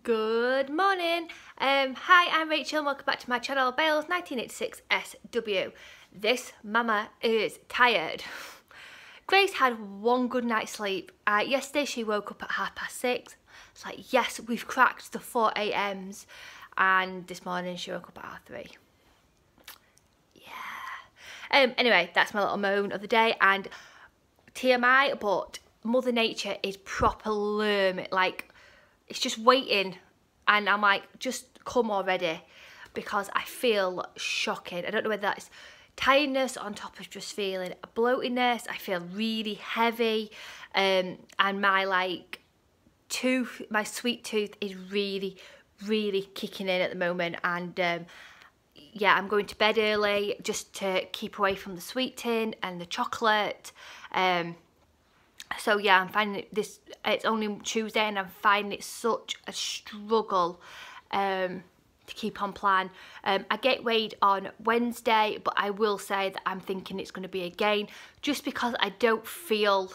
Good morning. Hi, I'm Rachel and welcome back to my channel, Bales 1986 SW. This mama is tired. Grace had one good night's sleep. Yesterday she woke up at 6:30. It's like, yes, we've cracked the 4 a.m s. And this morning she woke up at 3:30. Yeah. Anyway, that's my little moan of the day. And TMI, but Mother Nature is proper lame. Like, it's just waiting, and I'm like, just come already, because I feel shocking. I don't know whether that's tiredness on top of just feeling a bloatiness. I feel really heavy, and my my sweet tooth is really kicking in at the moment. And yeah, I'm going to bed early just to keep away from the sweet tin and the chocolate. So yeah, I'm finding this, it's only Tuesday and I'm finding it such a struggle to keep on plan. I get weighed on Wednesday, but I will say that I'm thinking it's going to be a gain, just because I don't feel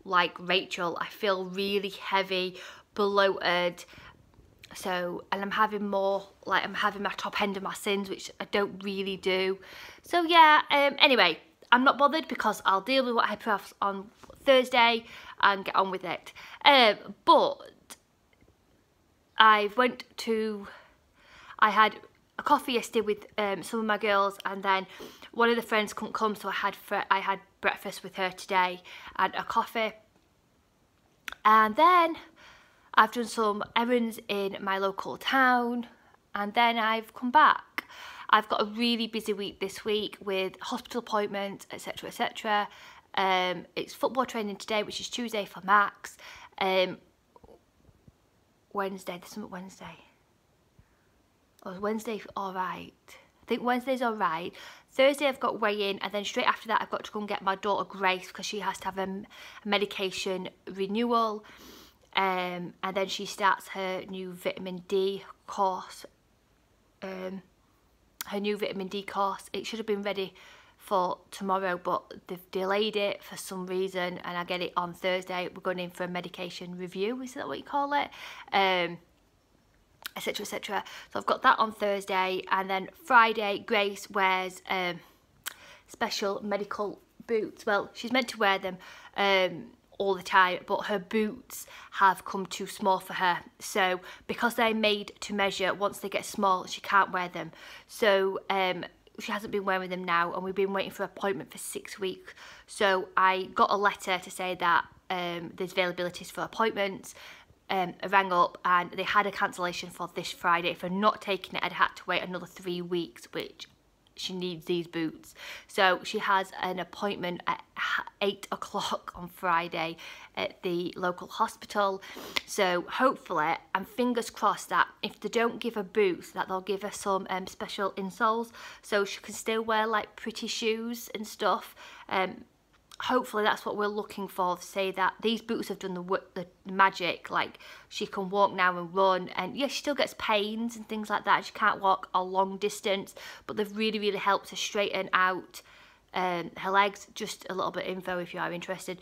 like Rachel. I feel really heavy, bloated. So, and I'm having more, like, I'm having my top end of my sins, which I don't really do. So yeah, anyway, I'm not bothered because I'll deal with what I have on Thursday and get on with it. But I had a coffee yesterday with some of my girls, and then one of the friends couldn't come, so I had breakfast with her today and a coffee. And then I've done some errands in my local town, and then I've come back. I've got a really busy week this week with hospital appointments, etc, etc. It's football training today, which is Tuesday for Max. Wednesday, there's something Wednesday. Oh, Wednesday alright. I think Wednesday's alright. Thursday I've got weigh-in, and then straight after that I've got to go and get my daughter Grace, because she has to have a medication renewal. And then she starts her new vitamin D course. Her new vitamin D course. It should have been ready for tomorrow, but they've delayed it for some reason, and I get it on Thursday. We're going in for a medication review, is that what you call it? Etc, etc. So I've got that on Thursday, and then Friday Grace wears special medical boots. Well, she's meant to wear them all the time, but her boots have come too small for her. So because they're made to measure, once they get small, she can't wear them. So she hasn't been wearing them now, and we've been waiting for an appointment for 6 weeks. So I got a letter to say that there's availabilities for appointments. I rang up and they had a cancellation for this Friday. For not taking it, I'd had to wait another 3 weeks, which she needs these boots. So she has an appointment at 8 o'clock on Friday at the local hospital. So hopefully, and fingers crossed, that if they don't give her boots, that they'll give her some special insoles, so she can still wear like pretty shoes and stuff. Hopefully that's what we're looking for, to say that these boots have done the magic. Like, she can walk now and run, and yeah, she still gets pains and things like that. She can't walk a long distance, but they've really helped her straighten out her legs. Just a little bit of info if you are interested.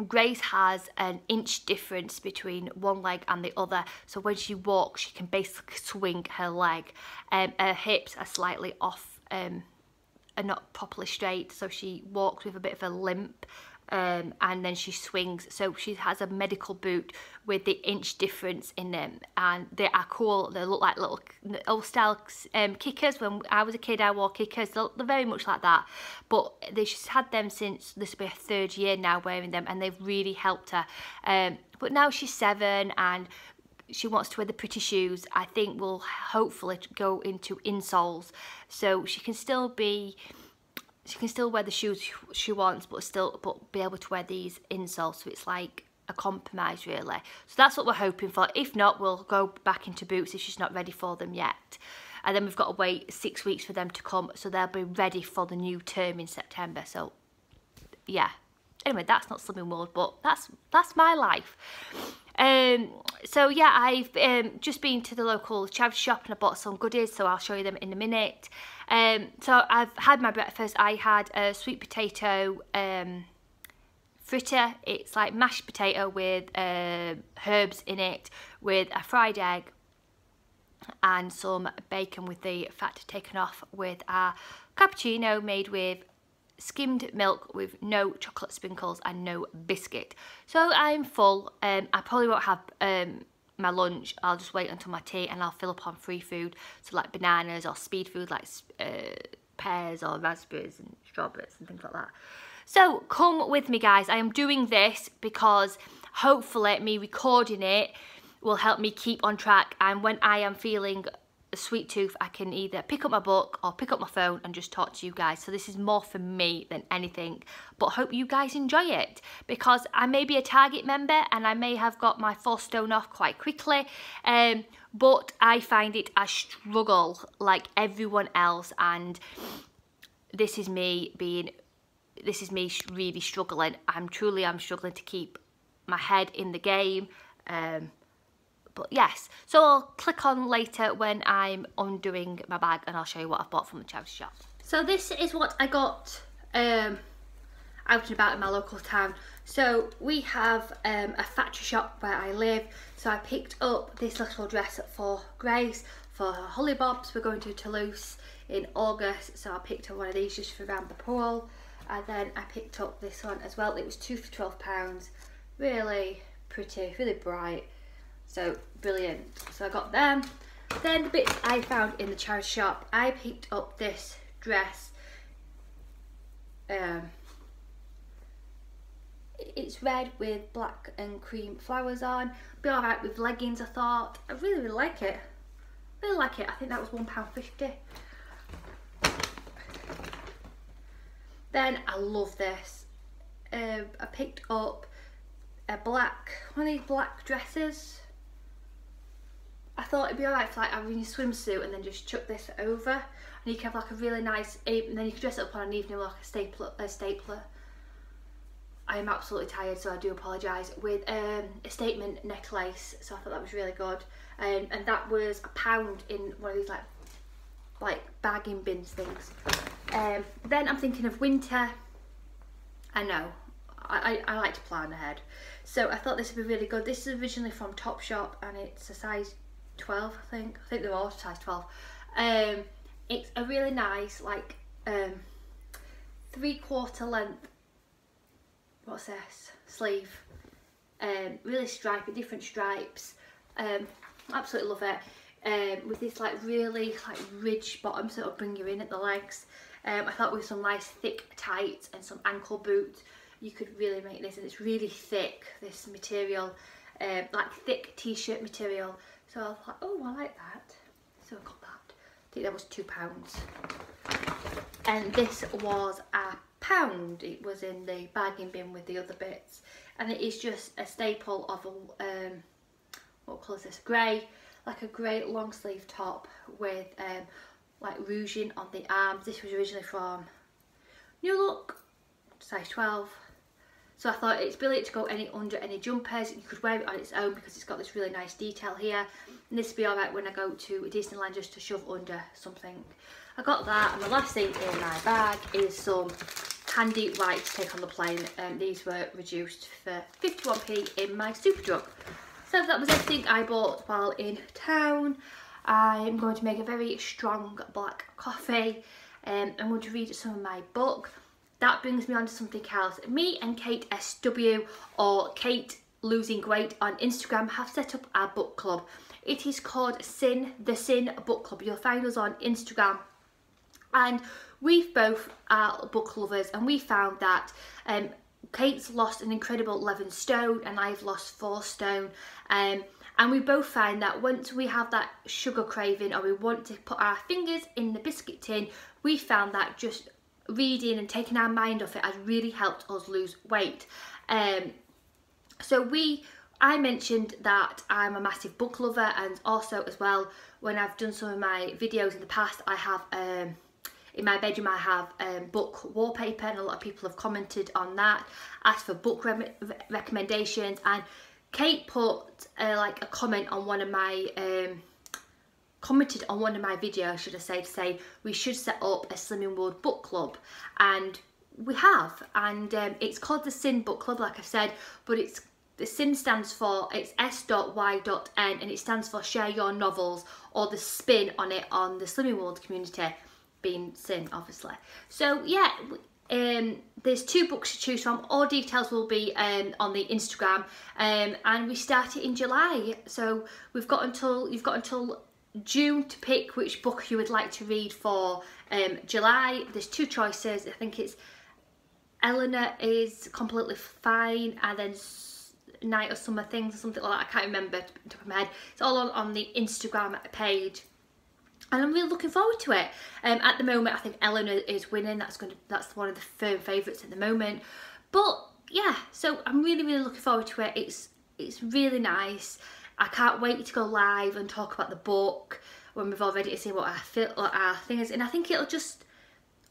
Grace has an inch difference between one leg and the other, so when she walks she can basically swing her leg. Her hips are slightly off, are not properly straight, so she walks with a bit of a limp, and then she swings. So she has a medical boot with the inch difference in them, and they are cool. They look like little old style kickers. When I was a kid I wore kickers. They're very much like that, but she's had them since, this will be her 3rd year now wearing them, and they've really helped her. But now she's 7 and she wants to wear the pretty shoes. I think we'll hopefully go into insoles, so she can still wear the shoes she wants, but be able to wear these insoles. So it's like a compromise, really. So that's what we're hoping for. If not, we'll go back into boots if she's not ready for them yet. And then we've got to wait 6 weeks for them to come, so they'll be ready for the new term in September. So yeah. Anyway, that's not Slimming World, but that's my life. So yeah, I've just been to the local charity shop and I bought some goodies, so I'll show you them in a minute. So I've had my breakfast. I had a sweet potato fritter. It's like mashed potato with herbs in it, with a fried egg and some bacon with the fat taken off, with a cappuccino made with skimmed milk with no chocolate sprinkles and no biscuit. So I'm full. I probably won't have my lunch. I'll just wait until my tea, and I'll fill up on free food, so like bananas or speed food like pears or raspberries and strawberries and things like that. So come with me, guys. I am doing this because hopefully me recording it will help me keep on track, and when I am feeling a sweet tooth, I can either pick up my book or pick up my phone and just talk to you guys. So this is more for me than anything, but hope you guys enjoy it, because I may be a Target member and I may have got my 4 stone off quite quickly, but I find it a struggle like everyone else, and this is me really struggling. I'm struggling to keep my head in the game. But yes, so I'll click on later when I'm undoing my bag, and I'll show you what I've bought from the charity shop. So this is what I got out and about in my local town. So we have a factory shop where I live, so I picked up this little dress for Grace for her holly bobs. We're going to Toulouse in August, so I picked up one of these just for around the pool, and then I picked up this one as well. It was 2 for £12, really pretty, really bright. So brilliant. So I got them. Then the bits I found in the charity shop, I picked up this dress. It's red with black and cream flowers on. Be alright with leggings, I thought. I really, really like it. Really like it. I think that was £1.50. Then I love this. I picked up one of these black dresses. I thought it'd be alright for like having your swimsuit and then just chuck this over, and you can have like a really nice, and then you can dress it up on an evening like a stapler. I am absolutely tired, so I do apologise, with a statement necklace, so I thought that was really good, and that was £1 in one of these like bagging bins things. Then I'm thinking of winter. I know, I like to plan ahead, so I thought this would be really good. This is originally from Topshop, and it's a size 12, I think they're all size 12. It's a really nice like 3/4 length, what's this, sleeve, really stripy, different stripes. Absolutely love it, with this like really like ridge bottom, so it'll bring you in at the legs. I thought with some nice thick tights and some ankle boots you could really make this, and it's really thick, this material, like thick t-shirt material. So I thought, oh, I like that. So I got that. I think that was £2. And this was £1. It was in the bagging bin with the other bits. And it is just a staple of a, what colour is this? Grey, like a grey long sleeve top with like rouging on the arms. This was originally from New Look, size 12. So I thought it's brilliant to go under any jumpers. You could wear it on its own because it's got this really nice detail here. And this would be alright when I go to Disneyland just to shove under something. I got that, and the last thing in my bag is some candy wipes to take on the plane. These were reduced for 51p in my Superdrug. So that was everything I bought while in town. I'm going to make a very strong black coffee. I'm going to read some of my book. That brings me on to something else. Me and Kate SW, or Kate Losing Weight on Instagram, have set up our book club. It is called The Sin Book Club. You'll find us on Instagram. And we both are book lovers, and we found that Kate's lost an incredible 11 stone and I've lost 4 stone. And we both find that once we have that sugar craving, or we want to put our fingers in the biscuit tin, we found that just reading and taking our mind off it has really helped us lose weight. So I mentioned that I'm a massive book lover, and also as well, when I've done some of my videos in the past, I have in my bedroom I have book wallpaper, and a lot of people have commented on that, asked for book recommendations, and Kate put like a comment on one of my commented on one of my videos, should I say, to say we should set up a Slimming World book club. And we have, and it's called the Sin Book Club, like I said, but the Sin stands for, it's S.Y.N, and it stands for Share Your Novels, or the spin on it on the Slimming World community, being Sin, obviously. So yeah, there's 2 books to choose from. All details will be on the Instagram, and we start it in July. So you've got until June to pick which book you would like to read for July. There's 2 choices. I think it's Eleanor is Completely Fine, and then Night or Summer Things or something like that. I can't remember off the top of my head. It's all on the Instagram page, and I'm really looking forward to it. At the moment, I think Eleanor is winning. That's one of the firm favourites at the moment. But yeah, so I'm really looking forward to it. It's really nice. I can't wait to go live and talk about the book when we've already seen what our thing is, and I think it'll just.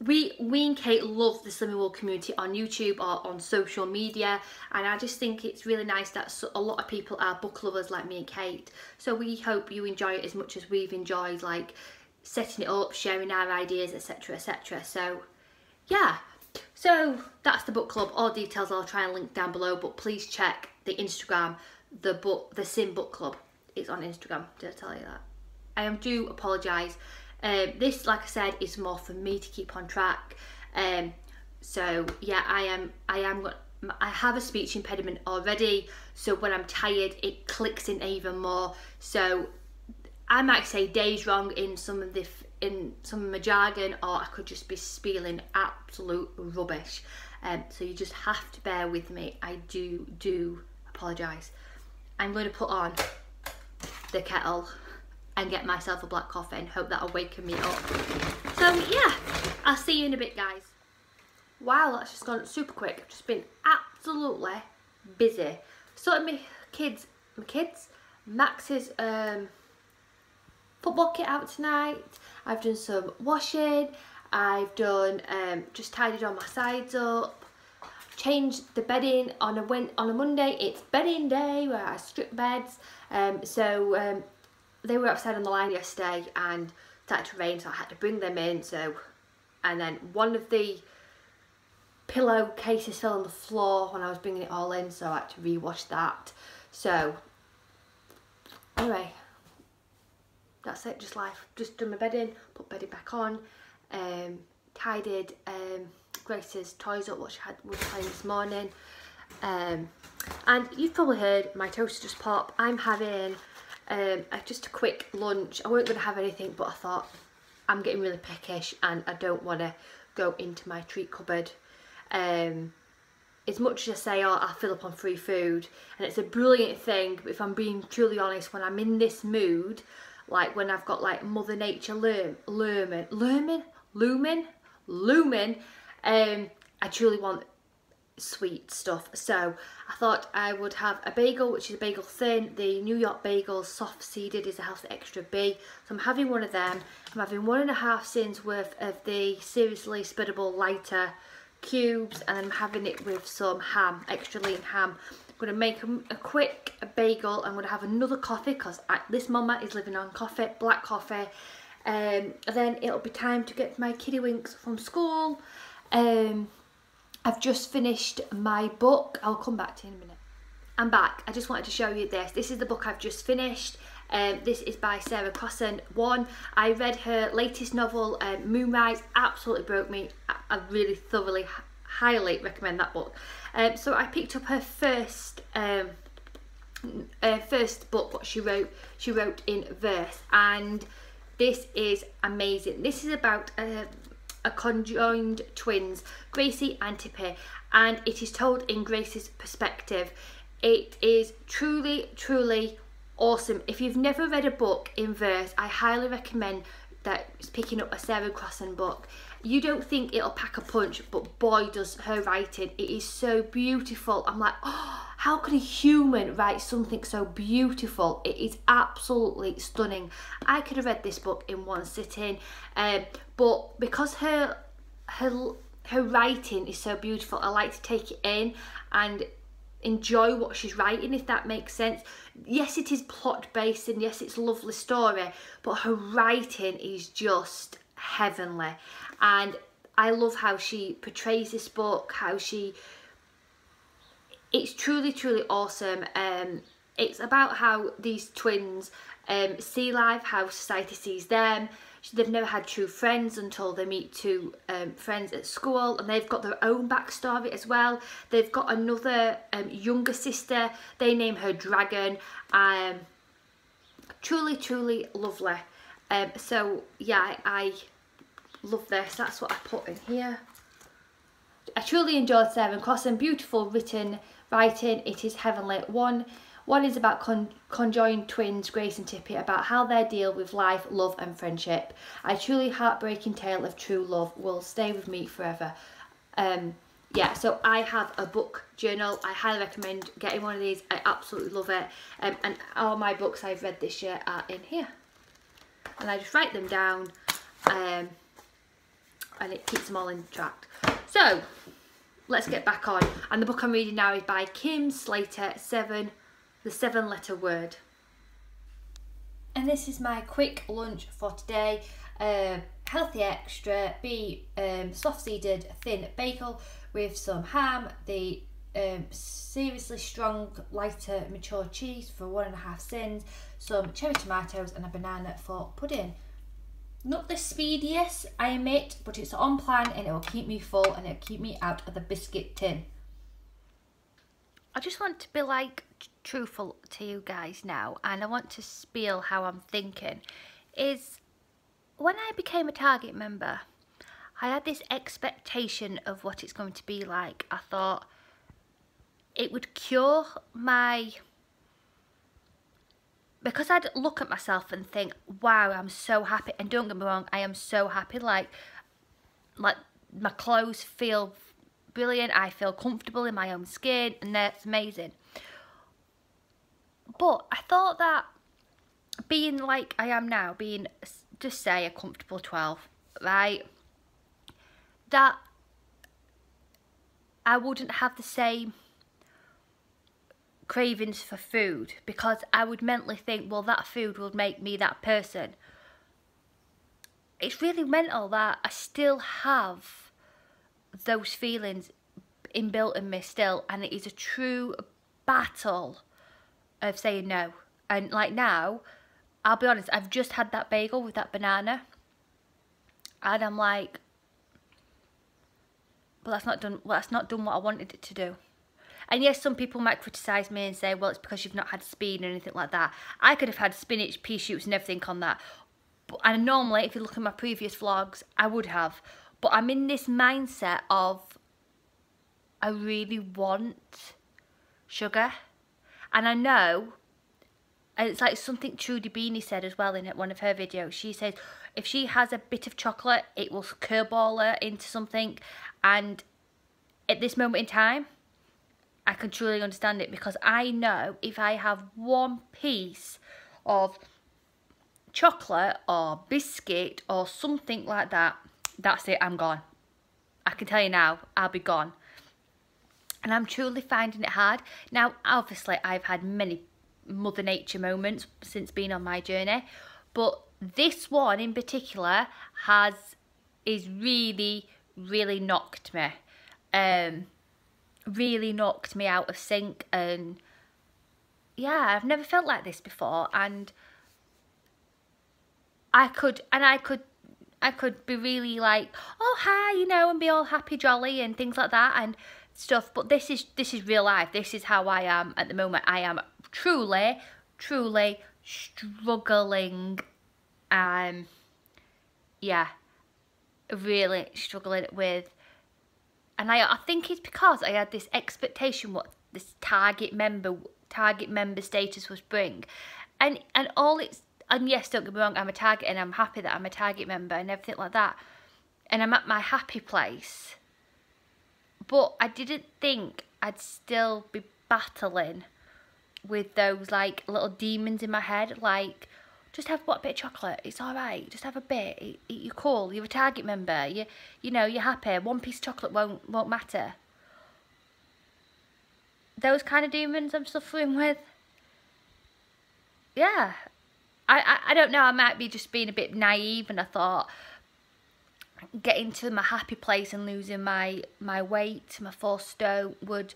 We and Kate love the Slimming World community on YouTube or on social media, and I just think it's really nice that a lot of people are book lovers like me and Kate. So we hope you enjoy it as much as we've enjoyed, like setting it up, sharing our ideas, etc, etc. So yeah, so that's the book club. All details I'll try and link down below, but please check the Instagram, the Sin Book Club. It's on Instagram, did I tell you that? I do apologise. This, like I said, is more for me to keep on track. So yeah, I have a speech impediment already, so when I'm tired it clicks in even more. So I might say days wrong in some of my jargon, or I could just be spieling absolute rubbish. So you just have to bear with me. I do apologise. I'm going to put on the kettle and get myself a black coffee and hope that'll waken me up. So yeah, I'll see you in a bit, guys. Wow, that's just gone super quick. I've just been absolutely busy. Sorting my kids, Max's football kit out tonight. I've done some washing. I've done just tidied all my sides up. Changed the bedding on a Monday. It's bedding day where I strip beds. They were outside on the line yesterday and it started to rain, so I had to bring them in. So, and then one of the pillow cases fell on the floor when I was bringing it all in, so I had to rewash that. So anyway, that's it, just life. Just done my bedding, put bedding back on, tidied Grace's toys up, what she was playing this morning. And you've probably heard my toaster just pop. I'm having just a quick lunch. I weren't going to have anything, but I thought I'm getting really peckish and I don't want to go into my treat cupboard. As much as I say, oh, I'll fill up on free food, and it's a brilliant thing, but if I'm being truly honest, when I'm in this mood, like when I've got like Mother Nature looming, I truly want sweet stuff. So I thought I would have a bagel, which is a bagel thin. The New York bagel soft seeded is a healthy extra B, so I'm having one of them. I'm having 1.5 sins worth of the seriously spreadable lighter cubes, and I'm having it with some ham, extra lean ham. I'm going to make a quick bagel. I'm going to have another coffee because this mama is living on coffee, black coffee. And then it'll be time to get my kiddie winks from school. I've just finished my book. I'll come back to you in a minute. I'm back. I just wanted to show you this. This is the book I've just finished. This is by Sarah Crossan. I read her latest novel, Moonrise. Absolutely broke me. I really thoroughly, highly recommend that book. So I picked up her first book, what she wrote. She wrote in verse, and this is amazing. This is about a conjoined twins, Gracie and Tippy, and it is told in Grace's perspective. It is truly, truly awesome. If you've never read a book in verse, I highly recommend picking up a Sarah Crossan book. You don't think it'll pack a punch, but boy does her writing. It is so beautiful. I'm like, oh, how can a human write something so beautiful? It is absolutely stunning. I could have read this book in one sitting, but because her writing is so beautiful, I like to take it in and enjoy what she's writing, if that makes sense. Yes, it is plot based, and yes, it's a lovely story, but her writing is just heavenly, and I love how she portrays this book, it's truly, truly awesome. It's about how these twins see life, how society sees them. They've never had true friends until they meet two friends at school, and they've got their own backstory as well. They've got another younger sister. They name her Dragon. Truly, truly lovely. So yeah, I love this. That's what I put in here. I truly enjoyed Sarah Crossan. Beautiful writing. It is heavenly. One is about conjoined twins, Grace and Tippy, about how they deal with life, love and friendship. A truly heartbreaking tale of true love will stay with me forever. Yeah, so I have a book journal. I highly recommend getting one of these. I absolutely love it. And all my books I've read this year are in here. And I just write them down, and it keeps them all in track. So, let's get back on. And the book I'm reading now is by Kim Slater, The 7-Letter Word. And this is my quick lunch for today. Healthy extra, soft-seeded thin bagel with some ham, the seriously strong, lighter, mature cheese for 1.5 cents, some cherry tomatoes and a banana for pudding. Not the speediest, I admit, but it's on plan and it will keep me full and it'll keep me out of the biscuit tin. I just want to be like truthful to you guys now, and I want to spiel how I'm thinking. Is when I became a Target member, I had this expectation of what it's going to be like. I thought it would cure my... Because I'd look at myself and think, wow, I'm so happy. And don't get me wrong, I am so happy. Like my clothes feel brilliant. I feel comfortable in my own skin, and that's amazing. But I thought that being like I am now, being, just say, a comfortable 12, right, that I wouldn't have the same cravings for food, because I would mentally think, well, that food will make me that person. It's really mental that I still have those feelings inbuilt in me still, and it is a true battle of saying no. And like now, I'll be honest, I've just had that bagel with that banana, and I'm like, but that's not done what I wanted it to do. And yes, some people might criticise me and say, well, it's because you've not had speed or anything like that. I could have had spinach, pea shoots and everything on that. And normally, if you look at my previous vlogs, I would have. But I'm in this mindset of, I really want sugar. And I know, and it's like something Trudy Beanie said as well in one of her videos. She says, if she has a bit of chocolate, it will curveball her into something. And at this moment in time, I can truly understand it, because I know if I have one piece of chocolate or biscuit or something like that, that's it, I'm gone. I can tell you now, I'll be gone. And I'm truly finding it hard. Now, obviously, I've had many Mother Nature moments since being on my journey, but this one in particular is really, really knocked me. Really knocked me out of sync, and yeah, I've never felt like this before. And I could be really like, oh hi, you know, and be all happy jolly and things like that and stuff, but this is real life. This is how I am at the moment. I am truly struggling. Yeah, really struggling with. And I think it's because I had this expectation what this Target member status was bring. And yes, don't get me wrong, I'm a Target and I'm happy that I'm a Target member and everything like that. And I'm at my happy place. But I didn't think I'd still be battling with those like little demons in my head, like, just have what, a bit of chocolate, it's alright, just have a bit, you're cool, you're a Target member, you know, you're happy, one piece of chocolate won't matter. Those kind of demons I'm suffering with. Yeah, I don't know, I might be just being a bit naive, and I thought, getting to my happy place and losing my weight, my 4 stone, would,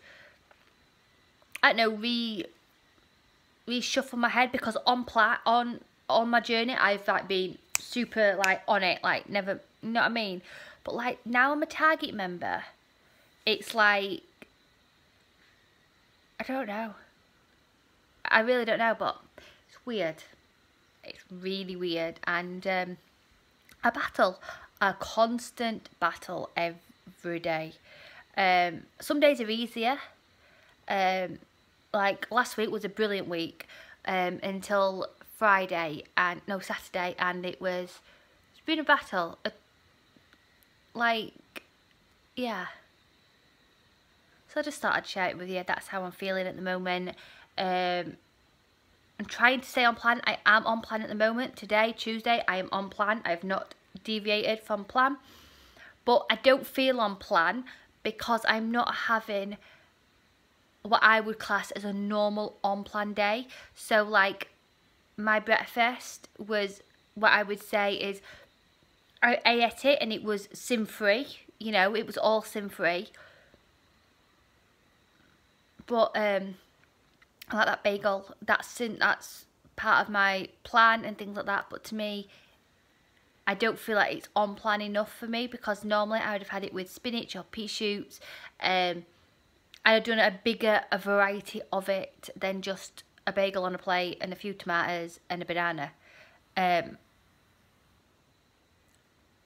I don't know, reshuffle my head, because on my journey I've like been super like on it, like never, you know what I mean? But like now I'm a Target member, it's like, I don't know, I really don't know, but it's weird, it's really weird. And I battle, a constant battle every day. Some days are easier, like last week was a brilliant week, until Saturday, and it's been a battle, like, yeah. So I just thought I'd share it with you. That's how I'm feeling at the moment. I'm trying to stay on plan. I am on plan at the moment. Today, Tuesday, I am on plan. I have not deviated from plan, but I don't feel on plan because I'm not having what I would class as a normal on plan day. So like my breakfast was, what I would say is, I ate it and it was sin free, you know, it was all sin free. But I like that bagel, that's part of my plan and things like that. But to me, I don't feel like it's on plan enough for me, because normally I would have had it with spinach or pea shoots. I had done a variety of it than just a bagel on a plate and a few tomatoes and a banana.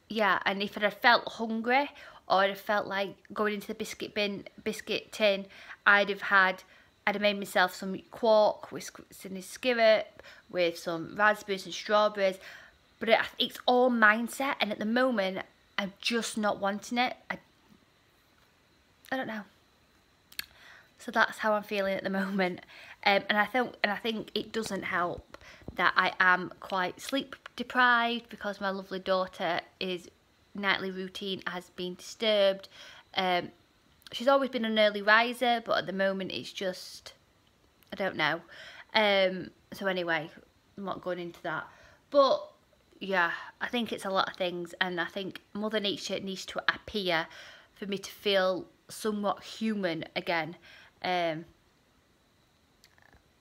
Yeah, and if I'd have felt hungry, or I'd have felt like going into the biscuit tin, I'd have made myself some quark with some syrup, with some raspberries and strawberries. But it's all mindset, and at the moment, I'm just not wanting it. I don't know. So that's how I'm feeling at the moment. And I think it doesn't help that I am quite sleep deprived, because my lovely daughter's nightly routine has been disturbed. She's always been an early riser, but at the moment it's just, I don't know. So anyway, I'm not going into that. But yeah, I think it's a lot of things, and I think Mother Nature needs to appear for me to feel somewhat human again.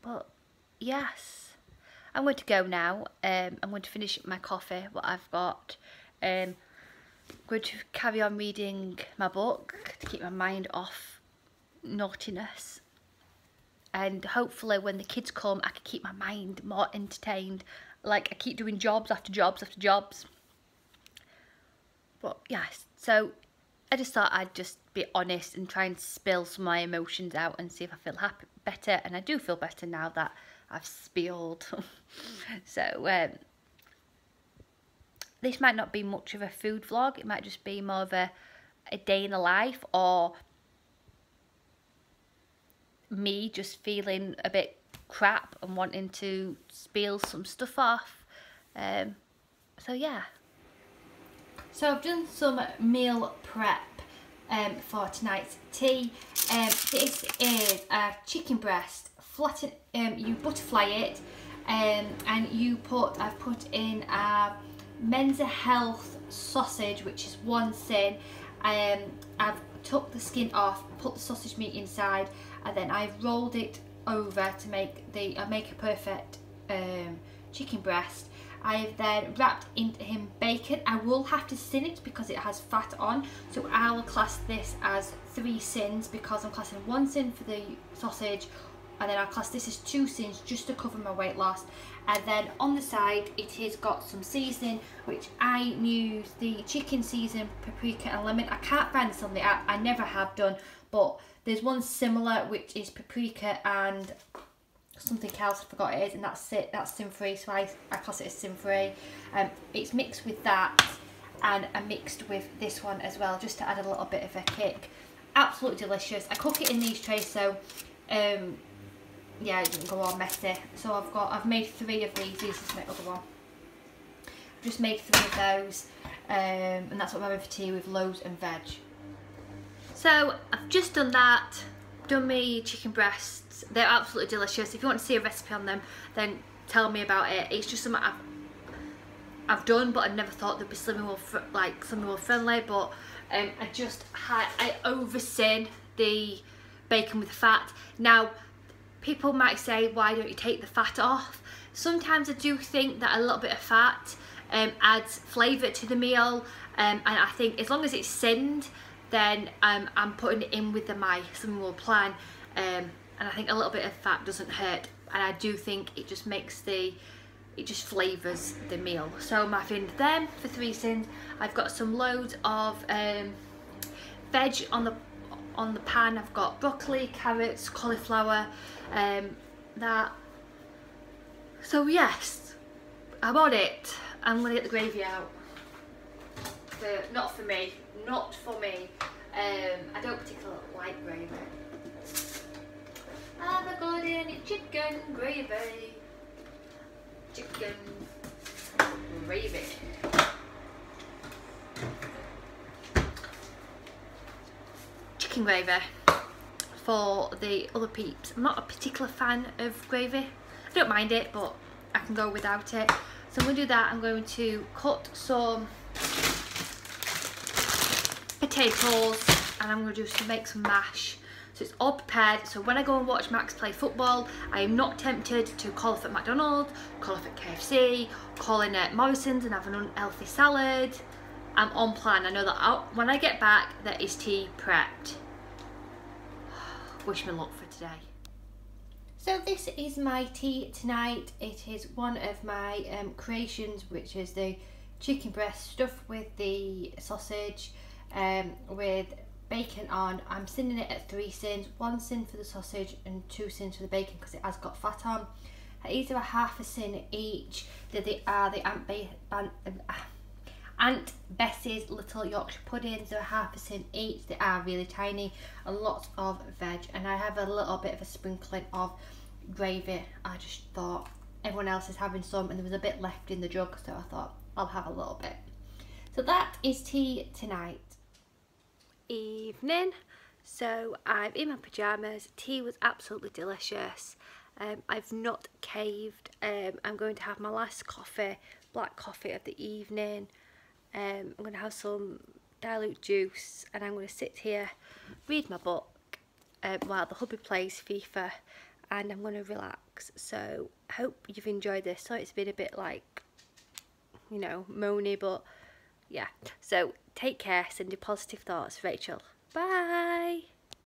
But yes, I'm going to go now. I'm going to finish my coffee, what I've got. I'm going to carry on reading my book to keep my mind off naughtiness, and hopefully when the kids come I can keep my mind more entertained. Like, I keep doing jobs after jobs after jobs. But yes, so I just thought I'd just be honest and try and spill some of my emotions out and see if I feel better. And I do feel better now that I've spilled. So this might not be much of a food vlog. It might just be more of a day in the life, or me just feeling a bit crap and wanting to spill some stuff off. So yeah. So I've done some meal prep for tonight's tea. This is a chicken breast. You butterfly it, and I've put in a Mensa Health sausage, which is 1 sin. I've took the skin off, put the sausage meat inside, and then I've rolled it over to make a perfect chicken breast. I have then wrapped into him bacon. I will have to sin it because it has fat on, so I will class this as 3 sins, because I'm classing 1 sin for the sausage, and then I'll class this as 2 sins just to cover my weight loss. And then on the side it has got some seasoning, which I use the chicken season, paprika and lemon. I can't find this on the app, I never have done, but there's one similar which is paprika and something else, I forgot it is, and that's it, that's sin free, so I class it as sin free. It's mixed with that, and I mixed with this one as well, just to add a little bit of a kick. Absolutely delicious. I cook it in these trays, so yeah, it didn't go all messy. So I've made 3 of these. This is my other one. I've just made 3 of those, and that's what I'm having for tea with loaves and veg. So I've just done that, done my chicken breasts. They're absolutely delicious. If you want to see a recipe on them, then tell me about it. It's just something I've done, but I never thought they'd be Slimming World friendly. But I over-sin the bacon with fat. Now, people might say, why don't you take the fat off? Sometimes I do think that a little bit of fat adds flavour to the meal, and I think as long as it's sinned, then I'm putting it in with my Slimming World plan, and I think a little bit of fat doesn't hurt, and I do think it just makes it just flavours the meal. So I'm having them for 3 sins. I've got some loads of veg on the pan. I've got broccoli, carrots, cauliflower, that. So yes, I'm on it. I'm gonna get the gravy out. Not for me. I don't particularly like gravy. I've got any chicken gravy. Chicken gravy. Chicken gravy for the other peeps. I'm not a particular fan of gravy. I don't mind it, but I can go without it. So I'm going to do that. I'm going to cut some potatoes and I'm going to make some mash. So it's all prepared, so when I go and watch Max play football, I am not tempted to call off at McDonald's, call off at KFC, call in at Morrison's and have an unhealthy salad. I'm on plan. I know that when I get back, there is tea prepped. Wish me luck for today. So this is my tea tonight. It is one of my creations, which is the chicken breast stuffed with the sausage with bacon on. I'm sinning it at 3 sins, 1 sin for the sausage and 2 sins for the bacon because it has got fat on. These are a half a sin each. They are the Aunt Bessie's little Yorkshire puddings. They're a half a sin each. They are really tiny and lots of veg, and I have a little bit of a sprinkling of gravy. I just thought everyone else is having some and there was a bit left in the jug, so I thought I'll have a little bit. So that is tea tonight. Evening. So I'm in my pyjamas. Tea was absolutely delicious. I've not caved. I'm going to have my last coffee, black coffee of the evening. I'm going to have some dilute juice and I'm going to sit here, read my book while the hubby plays FIFA, and I'm going to relax. So I hope you've enjoyed this. So it's been a bit like, you know, moany, but yeah. So take care, send you positive thoughts, Rachel. Bye.